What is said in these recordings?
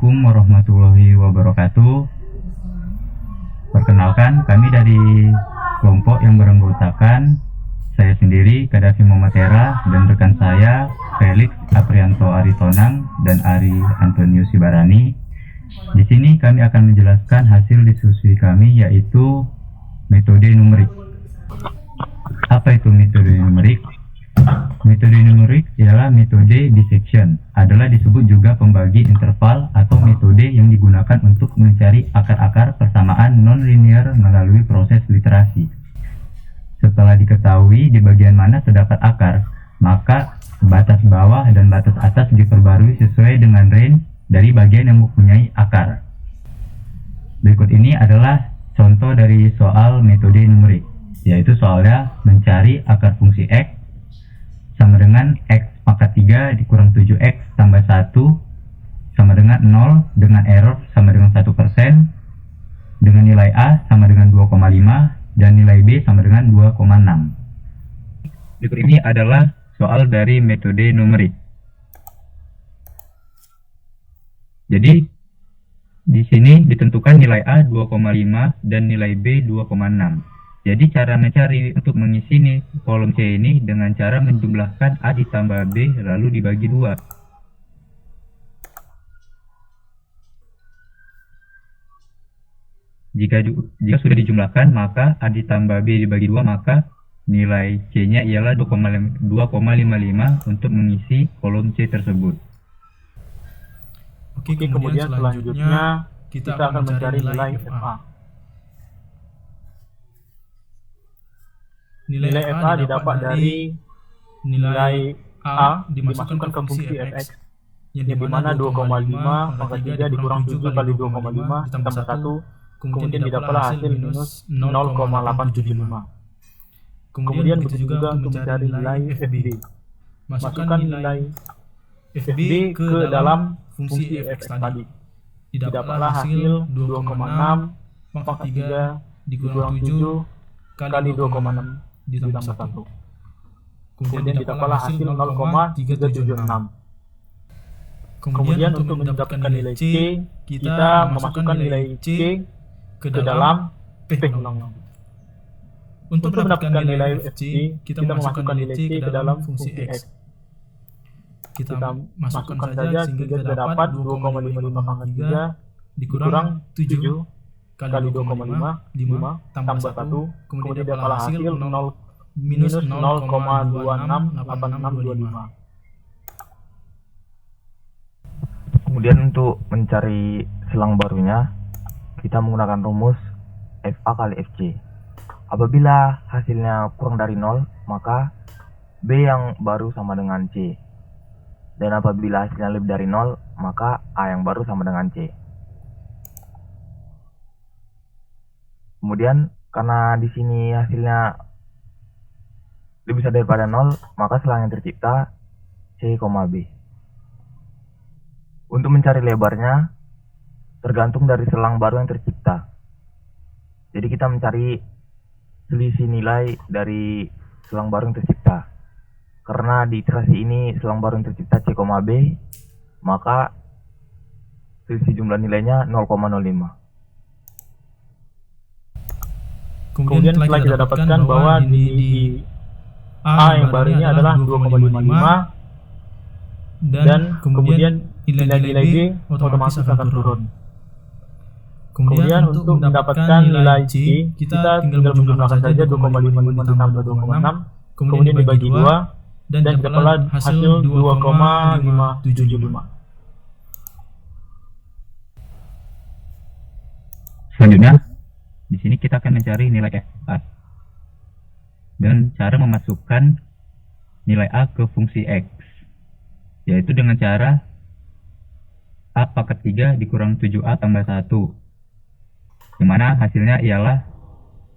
Assalamualaikum warahmatullahi wabarakatuh. Perkenalkan, kami dari kelompok yang beranggotakan saya sendiri, Kadafi Momatera, dan rekan saya, Felix Aprianto Aritonang dan Ari Antonius Sibarani. Di sini kami akan menjelaskan hasil diskusi kami, yaitu metode numerik. Apa itu metode numerik? Metode numerik ialah metode dissection, adalah disebut juga pembagi interval atau metode yang digunakan untuk mencari akar-akar persamaan non-linear melalui proses literasi. Setelah diketahui di bagian mana terdapat akar, maka batas bawah dan batas atas diperbarui sesuai dengan range dari bagian yang mempunyai akar. Berikut ini adalah contoh dari soal metode numerik, yaitu soalnya mencari akar fungsi X sama dengan X pangkat 3 dikurang 7X tambah 1 sama dengan 0 dengan error sama dengan 1%, dengan nilai A sama dengan 2,5 dan nilai B sama dengan 2,6. Berikut ini adalah soal dari metode numerik. Jadi di sini ditentukan nilai A 2,5 dan nilai B 2,6. Jadi cara mencari untuk mengisi kolom C ini dengan cara menjumlahkan A ditambah B lalu dibagi 2. Jika sudah dijumlahkan, maka A ditambah B dibagi 2, maka nilai C-nya ialah 2,55 untuk mengisi kolom C tersebut. Oke, kemudian selanjutnya kita akan mencari nilai FA. Nilai FA didapat dari nilai A dimasukkan ke fungsi fx, yang dimana 2,5 pangkat 3 dikurang 7 kali 2,5 ditambah 1, kemudian didapatlah hasil minus 0,875. Kemudian begitu juga untuk mencari nilai FB. Masukkan nilai FB ke dalam fungsi fx tadi. Didapatlah hasil 2,6 pangkat 3 dikurang 7 kali 2,6 ditambah 1. Kemudian didapatlah hasil 0,376. Kemudian untuk mendapatkan nilai C, kita memasukkan nilai C ke dalam P ulang. Untuk mendapatkan nilai FC, kita memasukkan nilai C ke dalam fungsi X. Kita masukkan saja sehingga kita dapat 2,55 pangkat 3 dikurang 7 kali 2,5 tambah 1, kemudian dapatlah hasil minus 0,268625. Kemudian untuk mencari selang barunya, kita menggunakan rumus FA kali FC. Apabila hasilnya kurang dari 0, maka B yang baru sama dengan C. Dan apabila hasilnya lebih dari 0, maka A yang baru sama dengan C. Kemudian karena di sini hasilnya lebih besar daripada 0, maka selang yang tercipta C, B. Untuk mencari lebarnya tergantung dari selang baru yang tercipta. Jadi kita mencari selisih nilai dari selang baru yang tercipta. Karena di iterasi ini selang baru yang tercipta C, B, maka selisih jumlah nilainya 0,05. Kemudian setelah kita dapatkan bahwa di A yang baru ini adalah 2,55 dan kemudian nilai-nilai B otomatis akan turun. Kemudian untuk mendapatkan nilai C, kita tinggal menjumlahkan saja 2,55 ditambah 2,6, kemudian dibagi 2 dan dapatlah hasil 2,575. Selanjutnya, di sini kita akan mencari nilai FA dan cara memasukkan nilai A ke fungsi X, yaitu dengan cara A pangkat 3 dikurang 7A tambah 1, dimana hasilnya ialah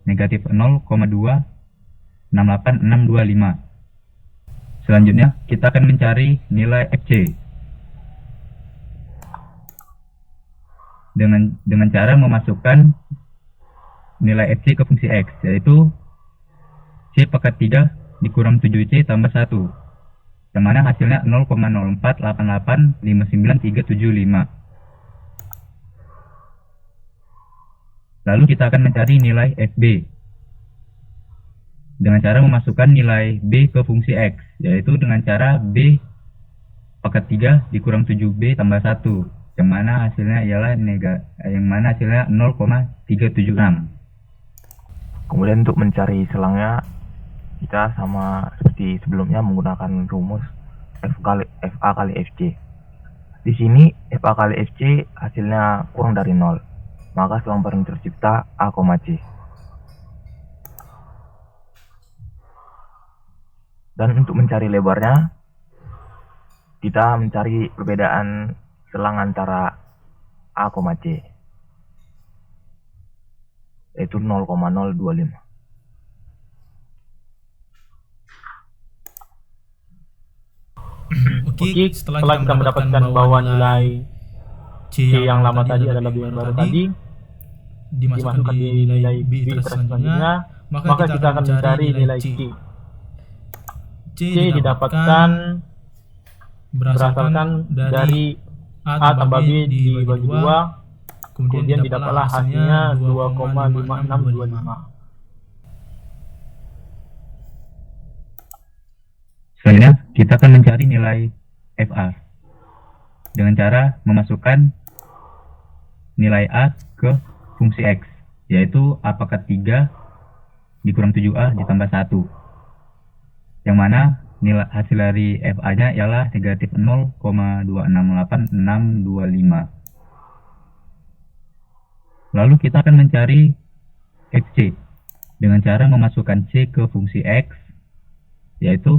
negatif 0,2686625. Selanjutnya kita akan mencari nilai FC dengan cara memasukkan nilai FC ke fungsi X, yaitu C pangkat 3 dikurang 7C tambah 1, yang mana hasilnya 0,048859375. Lalu kita akan mencari nilai FB dengan cara memasukkan nilai B ke fungsi X, yaitu dengan cara B pangkat 3 dikurang 7B tambah 1, yang mana hasilnya ialah 0,376. Kemudian untuk mencari selangnya, kita sama seperti sebelumnya menggunakan rumus FA kali FC. Di sini FA kali FC hasilnya kurang dari 0, maka selang baru tercipta A, C. Dan untuk mencari lebarnya, kita mencari perbedaan selang antara A, C, yaitu 0,025. Oke, setelah kita mendapatkan bahwa nilai C yang lama tadi adalah B yang baru tadi, dimasukkan di nilai B selanjutnya, maka kita akan mencari nilai C. C didapatkan berdasarkan dari A tambah B dibagi 2, kemudian didapatlah hasilnya 2,5625. Selanjutnya, kita akan mencari nilai FA dengan cara memasukkan nilai A ke fungsi X, yaitu A pangkat 3 dikurang 7A ditambah 1, yang mana nilai hasil dari FA-nya ialah negatif 0,268625. Lalu kita akan mencari FC dengan cara memasukkan C ke fungsi X, yaitu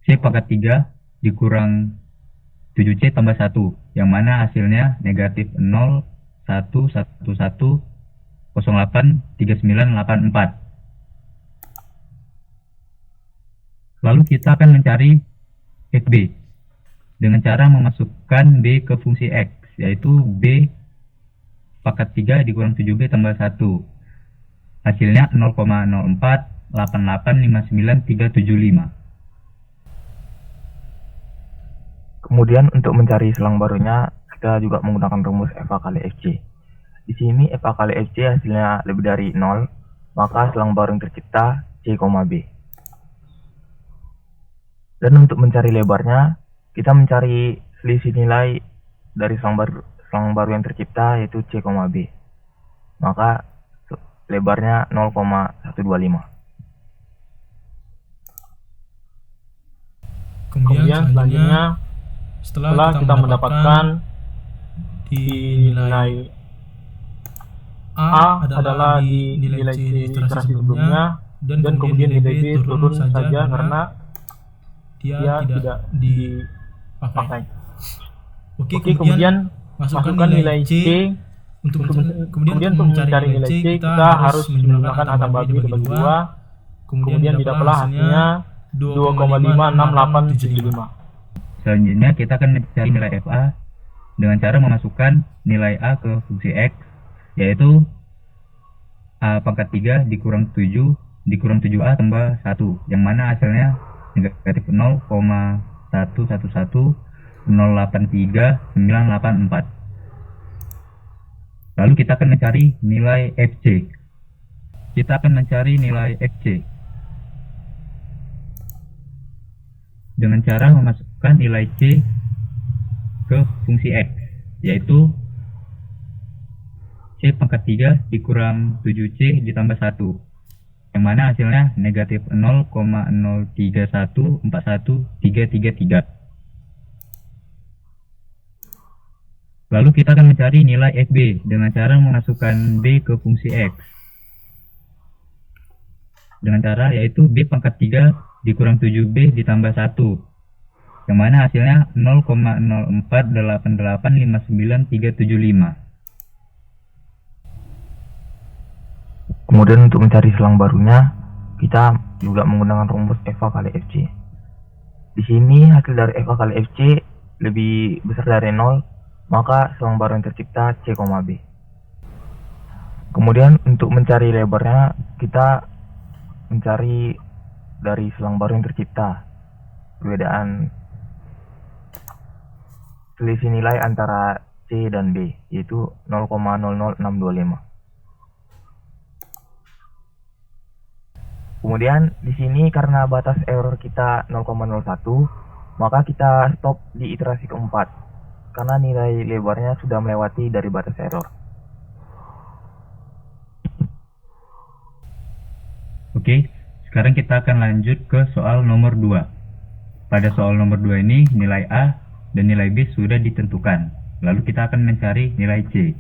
C pangkat 3 dikurang 7C tambah 1, yang mana hasilnya negatif 0,111083984. Lalu kita akan mencari FB dengan cara memasukkan B ke fungsi X, yaitu B pangkat 3 dikurang 7B tambah 1. Hasilnya 0,048859,375. Kemudian untuk mencari selang barunya, kita juga menggunakan rumus FA kali FC. Di sini FA kali FC hasilnya lebih dari 0, maka selang baru yang tercipta C, B. Dan untuk mencari lebarnya, kita mencari selisih nilai dari selang baru yang tercipta, yaitu C, B. Maka lebarnya 0,125. Kemudian selanjutnya, setelah kita mendapatkan di nilai A adalah di nilai C iterasi sebelumnya, dan kemudian nilai B turun saja karena dia tidak dipakai. Oke, kemudian masukkan nilai C. Kemudian untuk mencari nilai C, kita harus menjumlahkan A tambah B dibagi 2, kemudian didapatlah hasilnya 2,56875. Selanjutnya kita akan mencari nilai FA dengan cara memasukkan nilai A ke fungsi X, yaitu A pangkat 3 dikurang 7 dikurang 7A tambah 1, yang mana hasilnya negatif 0,11083984. Lalu kita akan mencari nilai FC. Kita akan mencari nilai FC dengan cara memasukkan nilai C ke fungsi X, yaitu C pangkat 3 dikurang 7C ditambah 1, yang mana hasilnya negatif 0,03141333. Lalu kita akan mencari nilai FB dengan cara memasukkan B ke fungsi X dengan cara yaitu B pangkat 3 dikurang 7B ditambah 1, yang mana hasilnya 0,048859,375. Kemudian untuk mencari selang barunya, kita juga menggunakan rumus FA kali FC. Di sini hasil dari FA kali FC lebih besar dari 0, maka selang baru yang tercipta C, B. Kemudian untuk mencari lebarnya, kita mencari dari selang baru yang tercipta perbedaan selisih nilai antara C dan B, yaitu 0,00625. Kemudian di sini karena batas error kita 0,01, maka kita stop di iterasi keempat karena nilai lebarnya sudah melewati dari batas error. Oke, sekarang kita akan lanjut ke soal nomor 2. Pada soal nomor 2 ini nilai A dan nilai B sudah ditentukan. Lalu kita akan mencari nilai C.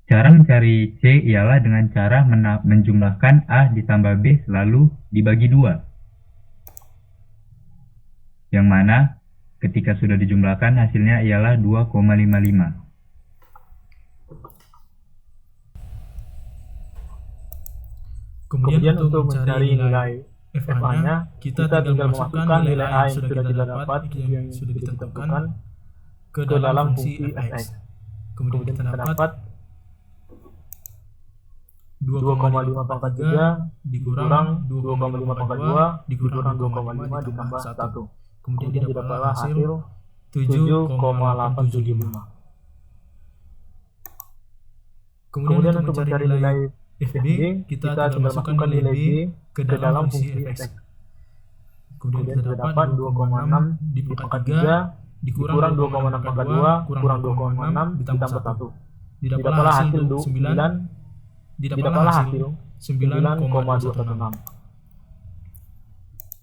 Cara mencari C ialah dengan cara menjumlahkan A ditambah B lalu dibagi 2. Yang mana ketika sudah dijumlahkan hasilnya ialah 2,55. Kemudian untuk mencari nilai FA-nya, kita tinggal memasukkan nilai A yang sudah kita dapat, yang sudah ditentukan, ke dalam fungsi fx. Kemudian kita dapat 2,5 pangkat 3 dikurang 2,5 pangkat 2 dikurang 2,5 ditambah 1. Kemudian didapatlah hasil 7,875. Kemudian untuk mencari nilai FB, kita tinggal masukkan nilai B ke dalam fungsi fx. Kemudian kita dapat 2,6 dipangkat 3 dikurang 2,6 pangkat 2 kurang 2,6 ditambah 1. Didapatlah hasil 9,216.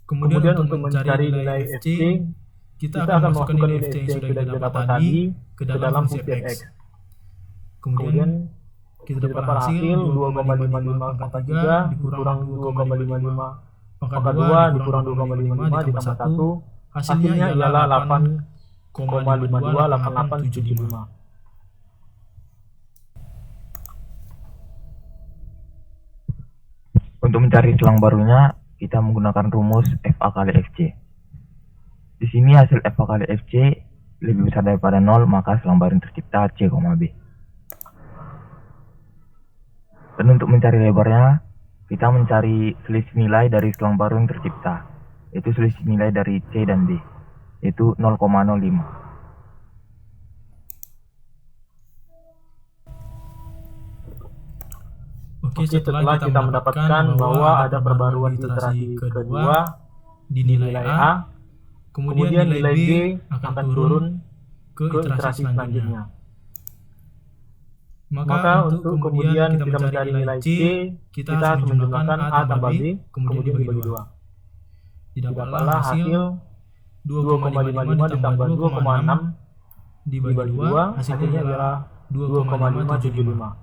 Kemudian untuk mencari nilai FC, kita akan masukkan nilai FC yang sudah kita dapat tadi ke dalam fungsi fx. Kemudian kita dapat hasil 2,55 pangkat 3 dikurang 2,55 pangkat 2 dikurang 2,55 ditambah 1. Hasilnya ialah 8,528875. Untuk mencari selang barunya, kita menggunakan rumus FA kali FC. Di sini hasil FA kali FC lebih besar daripada 0, maka selang baru yang tercipta C, B. Dan untuk mencari lebarnya, kita mencari selisih nilai dari selang baru yang tercipta, yaitu selisih nilai dari C dan D, yaitu 0,05. Oke, setelah kita mendapatkan bahwa ada perbaruan di iterasi kedua di nilai A, kemudian nilai B akan turun ke iterasi selanjutnya. Maka untuk kemudian kita mencari nilai C, kita harus menjumlahkan A tambah B, kemudian dibagi 2. Didapatlah hasil 2,55 ditambah 2,6 dibagi 2, hasilnya adalah 2,575.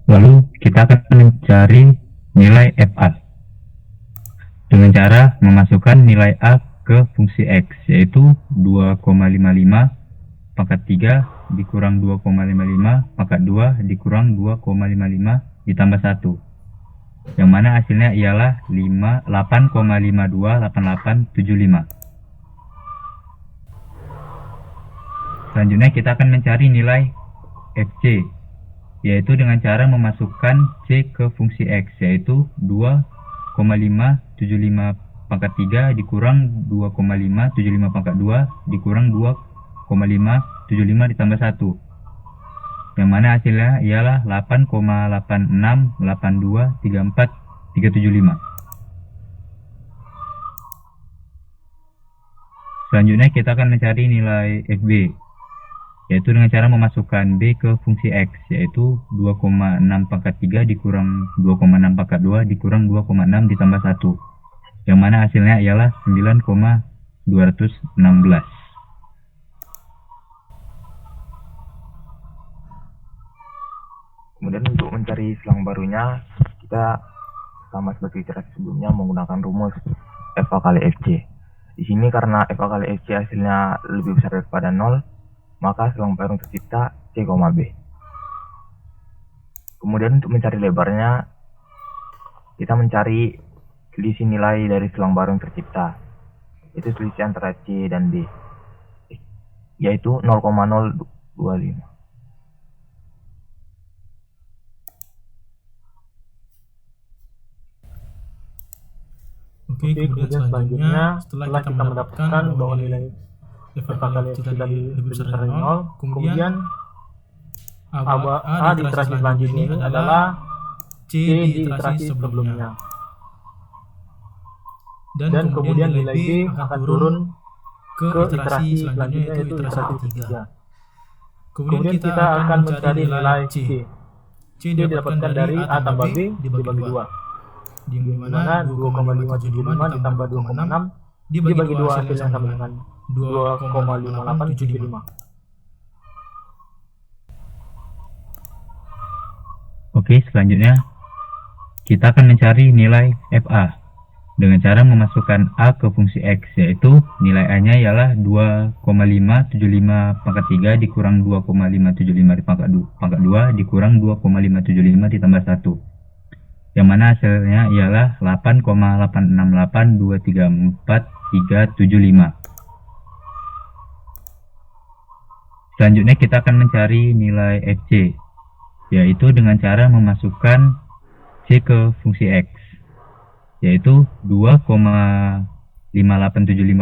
Lalu kita akan mencari nilai FA dengan cara memasukkan nilai A ke fungsi X, yaitu 2,55 pangkat 3 dikurang 2,55 pangkat 2 dikurang 2,55 ditambah 1, yang mana hasilnya ialah 8,528875. Selanjutnya kita akan mencari nilai FC, yaitu dengan cara memasukkan C ke fungsi X, yaitu 2,575 pangkat 3 dikurang 2,575 pangkat 2 dikurang 2,575 ditambah 1, yang mana hasilnya ialah 8,868234,375. Selanjutnya kita akan mencari nilai FB, yaitu dengan cara memasukkan B ke fungsi X, yaitu 2,6 pangkat 3 dikurang 2,6 pangkat 2 dikurang 2,6 ditambah 1, yang mana hasilnya ialah 9,216. Kemudian untuk mencari selang barunya, kita sama seperti iterasi sebelumnya menggunakan rumus FA kali FC. Di sini karena FA kali FC hasilnya lebih besar daripada 0, maka selang baru tercipta C, B. Kemudian untuk mencari lebarnya, kita mencari selisih nilai dari selang baru yang tercipta, itu selisih antara C dan D, yaitu 0,025. Oke, kemudian selanjutnya setelah kita mendapatkan bahwa nilai FA kali FC tadi lebih besar dari 0, kemudian A di iterasi selanjutnya ini adalah C di iterasi sebelumnya. Dan kemudian nilai B akan turun ke iterasi selanjutnya, yaitu iterasi ketiga. Kemudian kita akan mencari nilai C. C didapatkan dari A tambah B dibagi 2. Di mana 2,575 ditambah 2,6 dibagi 2 hasilnya sama dengan 2,5875. Oke, selanjutnya kita akan mencari nilai FA dengan cara memasukkan A ke fungsi X, yaitu nilai A-nya ialah 2,575 pangkat 3 dikurang 2,575 pangkat 2 dikurang 2,575 ditambah 1. Yang mana hasilnya ialah 8,868234,375. Selanjutnya kita akan mencari nilai FC, yaitu dengan cara memasukkan C ke fungsi X, yaitu 2,5875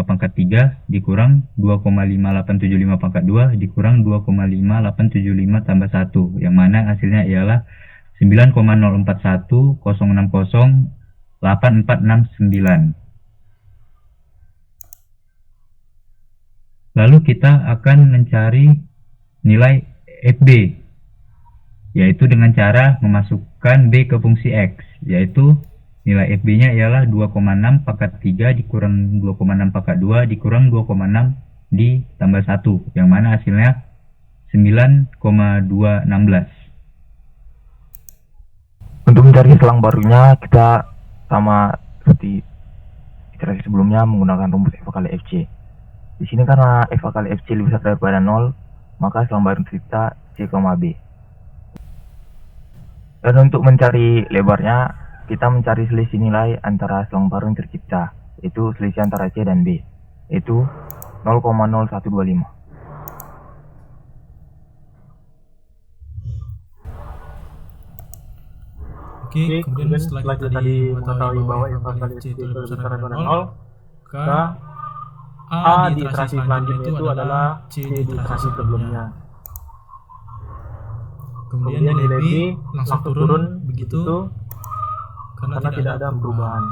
pangkat 3 dikurang 2,5875 pangkat 2 dikurang 2,5875 tambah 1, yang mana hasilnya ialah 9,0410608469. Lalu kita akan mencari nilai FB, yaitu dengan cara memasukkan B ke fungsi X, yaitu nilai FB-nya ialah 2,6 pangkat 3 dikurang 2,6 pangkat 2 dikurang 2,6 ditambah 1, yang mana hasilnya 9,216. Untuk mencari selang barunya, kita sama seperti iterasi sebelumnya menggunakan rumus FA kali FC. Di sini karena FA kali FC lebih besar daripada 0, maka selang baru tercipta C, B. Dan untuk mencari lebarnya, kita mencari selisih nilai antara selang baru yang tercipta, yaitu selisih antara C dan B, yaitu 0,0125. Oke, kemudian setelah kita tadi mengetahui bahwa FA kali FC itu lebih besar daripada 0, maka A di iterasi selanjutnya itu adalah C di iterasi sebelumnya. Kemudian nilai B langsung turun begitu karena tidak ada perubahan.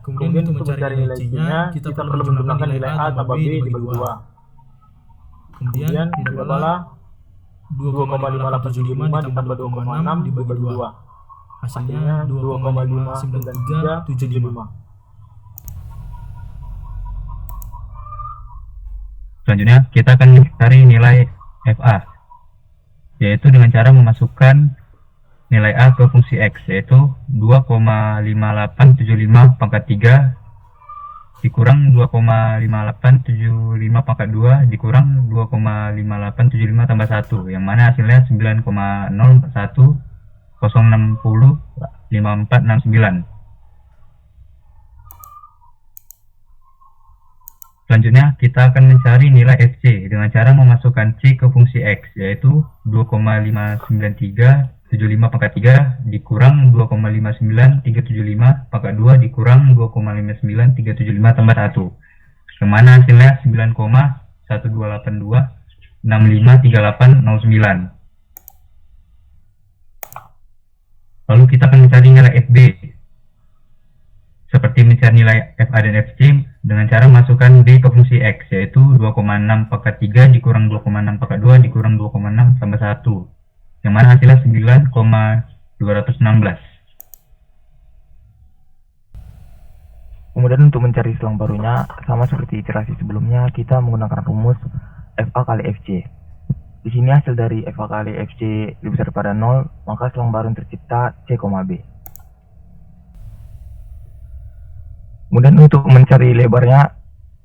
Kemudian untuk mencari nilai C-nya, kita perlu menjumlahkan nilai A tambah B dibagi 2. Kemudian adalah 2,5875 ditambah 2,6 dibagi 2. Hasilnya 2,59375. Selanjutnya kita akan mencari nilai FA, yaitu dengan cara memasukkan nilai A ke fungsi X, yaitu 2,5875 pangkat 3 dikurang 2,5875 pangkat 2 dikurang 2,5875 tambah 1, yang mana hasilnya 9,010605469. Selanjutnya kita akan mencari nilai FC dengan cara memasukkan C ke fungsi X, yaitu 2,59375 pangkat 3 dikurang 2,59375 pangkat 2 dikurang 2,59375 tambah 1, yang mana hasilnya 9,1282653809. Lalu kita akan mencari nilai FB, seperti mencari nilai FA dan FC dengan cara masukkan B ke fungsi X, yaitu 2,6 pangkat 3 dikurang 2,6 pangkat 2 dikurang 2,6 tambah 1, yang mana hasilnya 9,216. Kemudian untuk mencari selang barunya, sama seperti iterasi sebelumnya, kita menggunakan rumus FA kali FC. Di sini hasil dari FA kali FC lebih besar daripada 0, maka selang baru yang tercipta C, B. Kemudian untuk mencari lebarnya,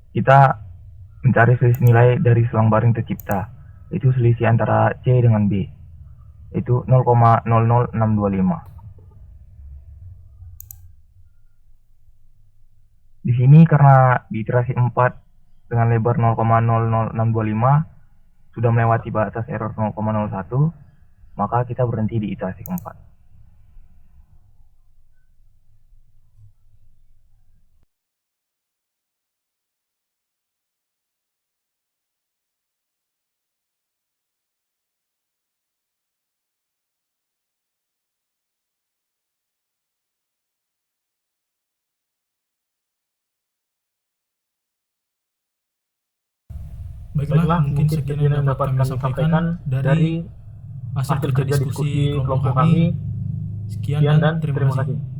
kita mencari selisih nilai dari selang baru yang tercipta, yaitu selisih antara C dengan B, yaitu 0,00625. Di sini karena di iterasi 4 dengan lebar 0,00625 sudah melewati batas error 0,01, maka kita berhenti di iterasi keempat. Baiklah, mungkin sekian yang dapat kami sampaikan dari hasil kerja diskusi kelompok kami. Sekian dan terima kasih.